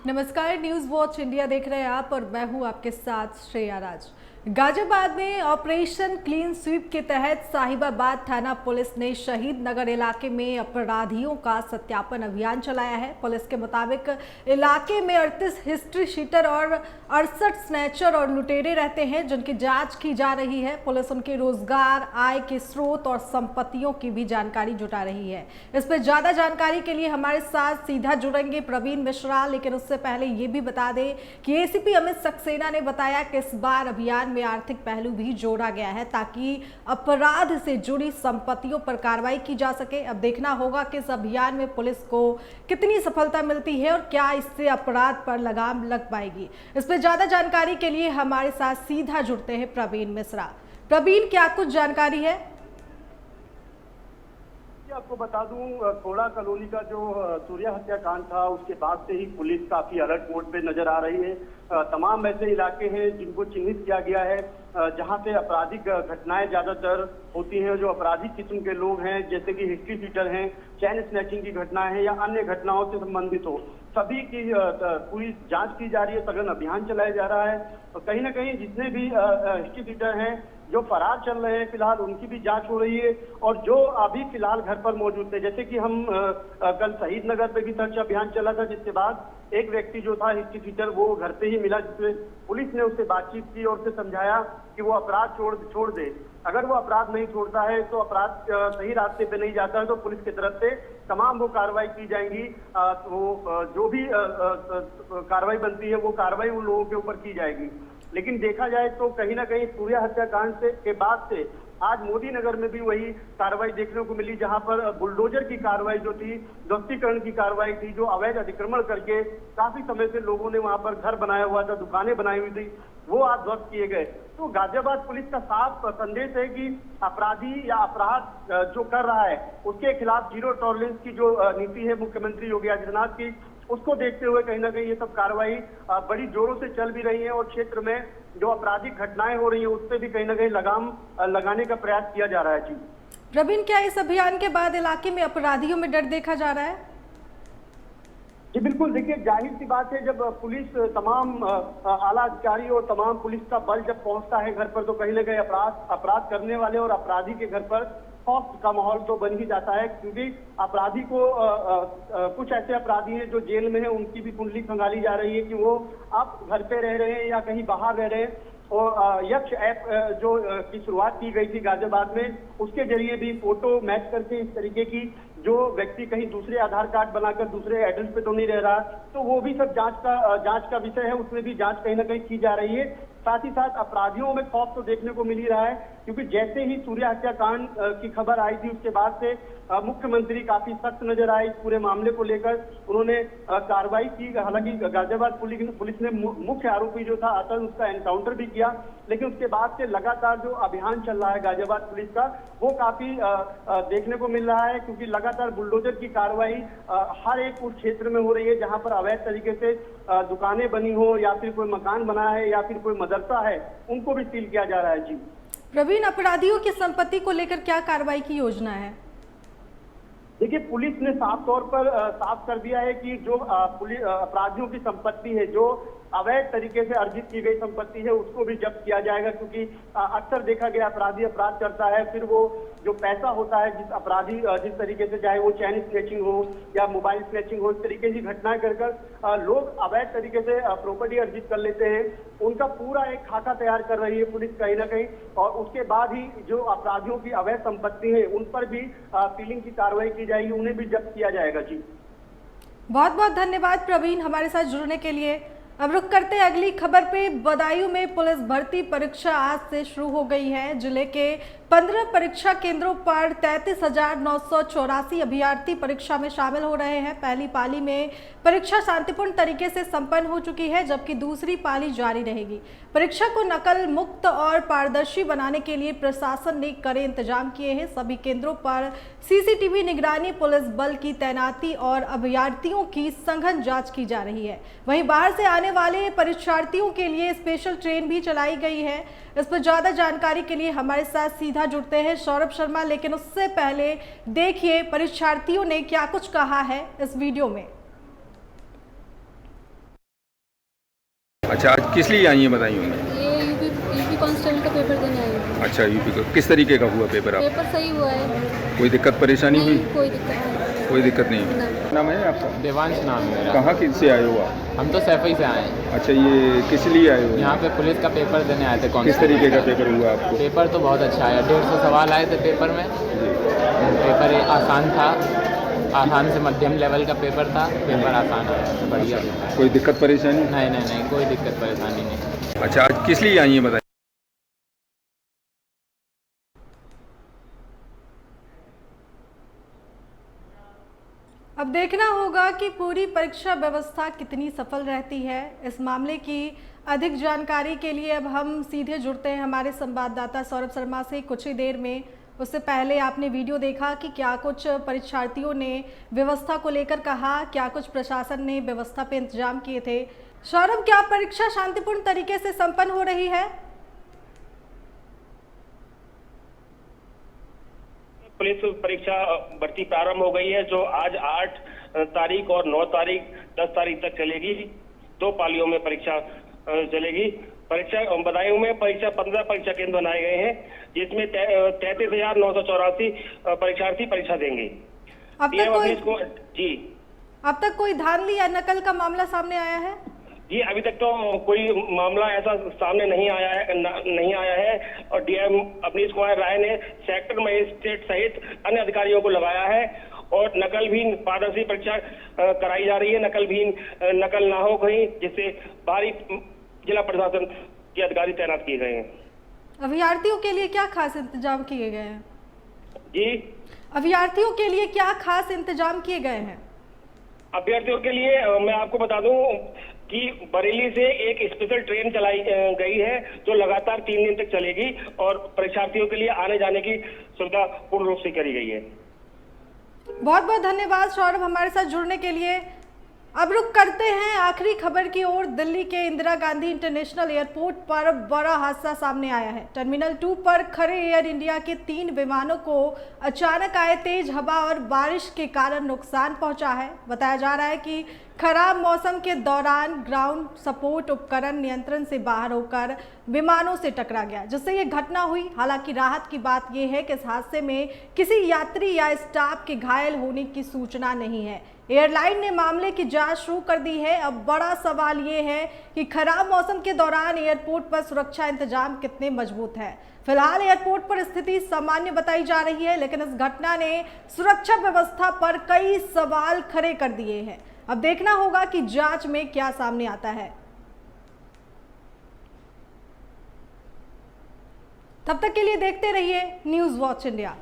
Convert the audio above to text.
नमस्कार, news watch India देख रहे हैं आप और मैं हूं आपके साथ श्रेया राज। गाजियाबाद में ऑपरेशन क्लीन स्वीप के तहत साहिबाबाद थाना पुलिस ने शहीद नगर इलाके में अपराधियों का सत्यापन अभियान चलाया है। पुलिस के मुताबिक इलाके में 38 हिस्ट्री शीटर और 68 स्नैचर और लुटेरे रहते हैं, जिनकी जांच की जा रही है। पुलिस उनके रोजगार, आय के स्रोत और संपत्तियों की भी जानकारी जुटा रही है। इस पर ज्यादा जानकारी के लिए हमारे साथ सीधा जुड़ेंगे प्रवीण मिश्रा, लेकिन उससे पहले ये भी बता दें कि एसीपी अमित सक्सेना ने बताया कि इस बार अभियान में आर्थिक पहलू भी जोड़ा गया है ताकि अपराध से जुड़ी संपत्तियों पर कार्रवाई की जा सके। अब देखना होगा कि इस अभियान में पुलिस को कितनी सफलता मिलती है और क्या इससे अपराध पर लगाम लग पाएगी। इस पर ज्यादा जानकारी के लिए हमारे साथ सीधा जुड़ते हैं प्रवीण मिश्रा। प्रवीण, क्या कुछ जानकारी है? आपको बता दूं, कोड़ा कॉलोनी का जो सूर्या हत्याकांड था उसके बाद से ही पुलिस काफी अलर्ट मोड पे नजर आ रही है। तमाम ऐसे इलाके हैं जिनको चिन्हित किया गया है जहां से आपराधिक घटनाएं ज्यादातर होती हैं। जो अपराधिक किस्म के लोग हैं, जैसे कि हिस्ट्री शीटर हैं, चैन स्नैचिंग की घटनाएं हैं या अन्य घटनाओं से संबंधित हो, सभी की पूरी जांच की जा रही है। सघन अभियान चलाया जा रहा है और कहीं ना कहीं जितने भी हिस्ट्री शीटर हैं जो फरार चल रहे हैं फिलहाल, उनकी भी जांच हो रही है। और जो अभी फिलहाल घर पर मौजूद थे, जैसे कि हम कल शहीद नगर पे भी सर्च अभियान चला था, जिसके बाद एक व्यक्ति जो था हिस्ट्री शीटर वो घर पे ही मिला, जिससे पुलिस ने उससे बातचीत की और उसे समझाया कि वो अपराध छोड़ दे। अगर वो अपराध नहीं छोड़ता है तो अपराध सही रास्ते पे नहीं जाता है तो पुलिस की तरफ से तमाम वो कार्रवाई की जाएंगी। वो जो भी कार्रवाई बनती है वो कार्रवाई उन लोगों के ऊपर की जाएगी। लेकिन देखा जाए तो कहीं ना कहीं सूर्या हत्याकांड के बाद से आज मोदी नगर में भी वही कार्रवाई देखने को मिली, जहां पर बुलडोजर की कार्रवाई जो थी, ध्वस्तीकरण की कार्रवाई थी, जो अवैध अतिक्रमण करके काफी समय से लोगों ने वहां पर घर बनाया हुआ था, दुकानें बनाई हुई थी, वो आज ध्वस्त किए गए। तो गाजियाबाद पुलिस का साफ संदेश है कि अपराधी या अपराध जो कर रहा है उसके खिलाफ जीरो टॉलरेंस की जो नीति है मुख्यमंत्री योगी आदित्यनाथ की, उसको देखते हुए कहीं ना कहीं ये सब कार्रवाई बड़ी जोरों से चल भी रही है और क्षेत्र में जो आपराधिक घटनाएं हो रही है उस पर भी कहीं ना कहीं लगाम लगाने का प्रयास किया जा रहा है। जी प्रवीण, क्या इस अभियान के बाद इलाके में अपराधियों में डर देखा जा रहा है? जी बिल्कुल, देखिए जाहिर सी बात है, जब पुलिस तमाम आला अधिकारी और तमाम पुलिस का बल जब पहुंचता है घर पर तो कहीं ना कहीं अपराध करने वाले और अपराधी के घर पर खौफ का माहौल तो बन ही जाता है। क्योंकि अपराधी को कुछ ऐसे अपराधी हैं जो जेल में हैं, उनकी भी कुंडली खंगाली जा रही है कि वो अब घर पे रह रहे हैं या कहीं बाहर रह रहे हैं। और यक्ष ऐप जो की शुरुआत की गई थी गाजियाबाद में, उसके जरिए भी फोटो मैच करके इस तरीके की जो व्यक्ति कहीं दूसरे आधार कार्ड बनाकर दूसरे एड्रेस पे तो नहीं रह रहा, तो वो भी सब जांच का विषय है, उसमें भी जांच कहीं ना कहीं की जा रही है। साथ ही साथ अपराधियों में खौफ तो देखने को मिल ही रहा है, क्योंकि जैसे ही सूर्या हत्याकांड की खबर आई थी उसके बाद से मुख्यमंत्री काफी सख्त नजर आए इस पूरे मामले को लेकर। उन्होंने कार्रवाई की, हालांकि गाजियाबाद पुलिस ने मुख्य आरोपी जो था अतल, उसका एनकाउंटर भी किया, लेकिन उसके बाद से लगातार जो अभियान चल रहा है गाजियाबाद पुलिस का वो काफी देखने को मिल रहा है, क्योंकि लगातार बुलडोजर की कार्रवाई हर एक उस क्षेत्र में हो रही है जहां पर अवैध तरीके से दुकानें बनी हो या फिर कोई मकान बना है या फिर कोई मदरसा है, उनको भी सील किया जा रहा है। जी प्रवीण, अपराधियों की संपत्ति को लेकर क्या कार्रवाई की योजना है? देखिए, पुलिस ने साफ तौर पर साफ कर दिया है कि जो अपराधियों की संपत्ति है, जो अवैध तरीके से अर्जित की गई संपत्ति है, उसको भी जब्त किया जाएगा। क्योंकि अक्सर देखा गया अपराधी अपराध करता है, फिर वो जो पैसा होता है जिस तरीके से, चाहे वो चैन स्नैचिंग हो या मोबाइल स्नैचिंग हो, इस तरीके की घटनाएं कर लोग अवैध तरीके से प्रॉपर्टी अर्जित कर लेते हैं। उनका पूरा एक खाका तैयार कर रही है पुलिस कहीं ना कहीं, और उसके बाद ही जो अपराधियों की अवैध संपत्ति है उन पर भी सीलिंग की कार्रवाई की जाएगी, उन्हें भी जब्त किया जाएगा। जी बहुत बहुत धन्यवाद प्रवीण हमारे साथ जुड़ने के लिए। अब रुक करते हैं अगली खबर पे। बदायूं में पुलिस भर्ती परीक्षा आज से शुरू हो गई है। जिले के 15 परीक्षा केंद्रों पर 33,984 अभ्यर्थी परीक्षा में शामिल हो रहे हैं। पहली पाली में परीक्षा शांतिपूर्ण तरीके से संपन्न हो चुकी है, जबकि दूसरी पाली जारी रहेगी। परीक्षा को नकल मुक्त और पारदर्शी बनाने के लिए प्रशासन ने कड़े इंतजाम किए हैं। सभी केंद्रों पर सीसीटीवी निगरानी, पुलिस बल की तैनाती और अभ्यर्थियों की सघन जांच की जा रही है। वहीं बाहर से आने वाले परीक्षार्थियों के लिए स्पेशल ट्रेन भी चलाई गई है। इस पर ज्यादा जानकारी के लिए हमारे साथ सीधा जुड़ते हैं सौरभ शर्मा, लेकिन उससे पहले देखिए परीक्षार्थियों ने क्या कुछ कहा है इस वीडियो में। अच्छा, आज किस लिए आई हैं बताइए हमें। ये यूपी कांस्टेबल का पेपर देने आई हूँ। अच्छा, यूपी का किस तरीके का हुआ पेपर आप? पेपर सही हुआ है। कोई दिक्कत परेशानी हुई? नहीं, कोई दिक्कत नहीं। कोई दिक्कत नहीं। ना। नाम है आपका? देवांश नाम है मेरा। कहाँ से आए हो आप? हम तो सैफई से आए हैं। अच्छा, ये किस लिए आए हो? यहाँ पे पुलिस का पेपर देने आए थे। किस तरीके का पेपर हुआ आपको? पेपर तो बहुत अच्छा है। 150 सवाल आए थे पेपर में। जी। पेपर आसान था, आसान से मध्यम लेवल का पेपर था। पेपर आसान है, बढ़िया। कोई दिक्कत परेशानी? नहीं, कोई दिक्कत परेशानी नहीं। अच्छा, आज किस लिए आई हैं बताइए। अब देखना होगा कि पूरी परीक्षा व्यवस्था कितनी सफल रहती है। इस मामले की अधिक जानकारी के लिए अब हम सीधे जुड़ते हैं हमारे संवाददाता सौरभ शर्मा से कुछ ही देर में। उससे पहले आपने वीडियो देखा कि क्या कुछ परीक्षार्थियों ने व्यवस्था को लेकर कहा, क्या कुछ प्रशासन ने व्यवस्था पे इंतजाम किए थे। सौरभ, क्या परीक्षा शांतिपूर्ण तरीके से संपन्न हो रही है? पुलिस परीक्षा भर्ती प्रारंभ हो गई है, जो आज 8 तारीख और 9 तारीख 10 तारीख तक चलेगी। 2 पालियों में परीक्षा चलेगी। परीक्षा बदायूं में 15 परीक्षा केंद्र बनाए गए हैं, जिसमें 33,984 परीक्षार्थी परीक्षा देंगे। अब तक कोई धांधली या नकल का मामला सामने आया है? जी, अभी तक तो कोई मामला ऐसा सामने नहीं आया है और डीएम अवनीश कुमार राय ने सेक्टर मजिस्ट्रेट सहित अन्य अधिकारियों को लगाया है और नकल भी पारदर्शी परीक्षा कराई जा रही है। नकल ना हो कहीं, जिससे भारी जिला प्रशासन के अधिकारी तैनात किए गए हैं। अभ्यर्थियों के लिए क्या खास इंतजाम किए गए हैं? जी, अभ्यर्थियों के लिए क्या खास इंतजाम किए गए हैं? अभ्यर्थियों के लिए मैं आपको बता दूं कि बरेली से एक स्पेशल ट्रेन चलाई गई है, जो लगातार 3 दिन तक चलेगी और परीक्षार्थियों के लिए आने जाने की सुविधा पूर्ण रूप से करी गई है। बहुत बहुत धन्यवाद सौरभ हमारे साथ जुड़ने के लिए। अब रुक करते हैं आखिरी खबर की ओर। दिल्ली के इंदिरा गांधी इंटरनेशनल एयरपोर्ट पर बड़ा हादसा सामने आया है। टर्मिनल 2 पर खड़े एयर इंडिया के 3 विमानों को अचानक आए तेज हवा और बारिश के कारण नुकसान पहुंचा है। बताया जा रहा है कि खराब मौसम के दौरान ग्राउंड सपोर्ट उपकरण नियंत्रण से बाहर होकर विमानों से टकरा गया, जिससे ये घटना हुई। हालांकि राहत की बात यह है कि इस हादसे में किसी यात्री या स्टाफ के घायल होने की सूचना नहीं है। एयरलाइन ने मामले की जांच शुरू कर दी है। अब बड़ा सवाल ये है कि खराब मौसम के दौरान एयरपोर्ट पर सुरक्षा इंतजाम कितने मजबूत है। फिलहाल एयरपोर्ट पर स्थिति सामान्य बताई जा रही है, लेकिन इस घटना ने सुरक्षा व्यवस्था पर कई सवाल खड़े कर दिए हैं। अब देखना होगा कि जांच में क्या सामने आता है। तब तक के लिए देखते रहिए न्यूज़ वॉच इंडिया।